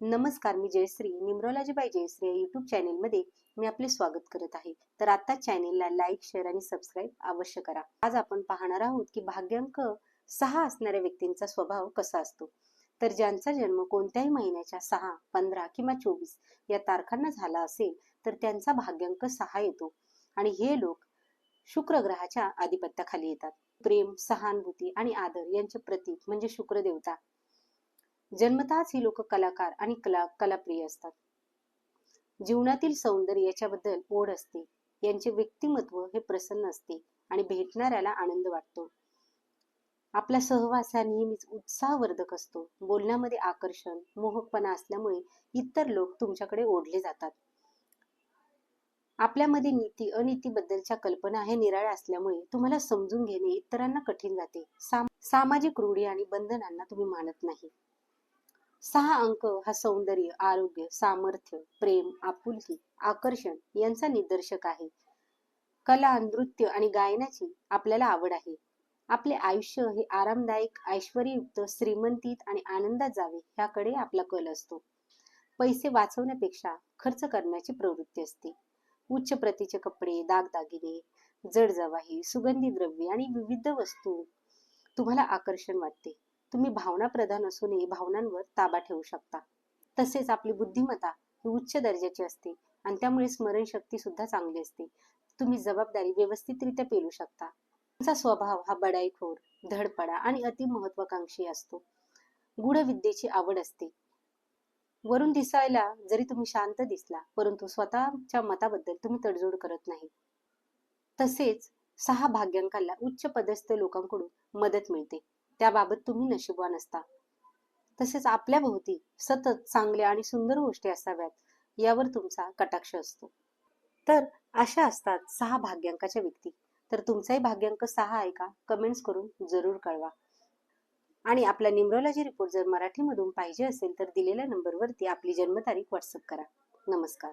नमस्कार, मी Jayashree. Numerology bye Jayashree या YouTube चॅनेलमध्ये मी आपले स्वागत करत आहे. तर आता चॅनेलला लाईक, शेअर आणि सबस्क्राईब अवश्य करा. आज आपण पाहणार आहोत की भाग्यांक 6 असणाऱ्या व्यक्तींचा स्वभाव कसा असतो. तर ज्यांचा जन्म कोणत्याही महिन्याच्या 6, 15 किंवा 24 या तारखांना झाला असेल तर त्यांचा भाग्यांक 6 येतो आणि हे लोक शुक्र ग्रहाच्या आधिपत्याखाली येतात. प्रेम, सहानुभूती आणि आदर यांचे प्रतीक म्हणजे शुक्र देवता. जन्मताच ही लोक कलाकार आणि कलाप्रिय असतात. जीवनातील सौंदर्य याच्याबद्दल ओढ असते. यांचे व्यक्तिमत्व हे प्रसन्न असते आणि भेटणाऱ्याला आनंद वाटतो. आपला सहवास हा नेहमीच उत्साहवर्धक असतो. बोलण्यामध्ये आकर्षण, मोहकपणा असल्यामुळे इतर लोक तुमच्याकडे ओढले जातात. आपल्यामध्ये नीती अनीतीबद्दलच्या कल्पना हे निराळ्या असल्यामुळे तुम्हाला समजून घेणे इतरांना कठीण जाते. सामाजिक रूढी आणि बंधनांना तुम्ही मानत नाही. 6 अंक हा सौंदर्य, आरोग्य, सामर्थ्य, प्रेम, आपुलकी, आकर्षण यांचा निदर्शक आहे. कला, नृत्य आणि गायनाची आपल्याला आवड आहे. आपले आयुष्य हे आरामदायक, ऐश्वर्ययुक्त, श्रीमंतीत आणि आनंदात जावे ह्याकडे आपला कल असतो. पैसे वाचवण्यापेक्षा खर्च करण्याची प्रवृत्ती असते. उच्च प्रतीचे कपडे, दागदागिने, जडजवाही, सुगंधी द्रव्ये आणि विविध वस्तू तुम्हाला आकर्षण वाटते. तुम्ही भावनाप्रधान असूनही भावनांवर ताबा ठेवू शकता. तसेच आपली बुद्धिमत्ता ही उच्च दर्जाची असते आणि त्यामुळे स्मरणशक्ती सुद्धा चांगली असते. तुम्ही जबाबदारी व्यवस्थितरित्या पेलू शकता. तुमचा स्वभाव हा बडाईखोर, धडपडा आणि अतिमहत्वाकांक्षी असतो. गूढविद्येची आवड असते. वरून दिसायला जरी तुम्ही शांत दिसला, परंतु स्वतःच्या मताबद्दल तुम्ही तडजोड करत नाही. तसेच 6 भाग्यांकाला उच्च पदस्थ लोकांकडून मदत मिळते. त्याबाबत तुम्ही नशीबवान असता. तसेच आपल्या भोवती सतत चांगल्या आणि सुंदर गोष्टी असाव्यात यावर तुमचा कटाक्ष असतो. तर अशा असतात 6 भाग्यांकाच्या व्यक्ती. तर तुमचाही भाग्यांक 6 आहे का? कमेंट्स करून जरूर कळवा. आणि आपला न्यूमरोलॉजी रिपोर्ट जर मराठीमधून पाहिजे असेल तर दिलेल्या नंबरवरती आपली जन्मतारीख व्हॉट्सअप करा. नमस्कार.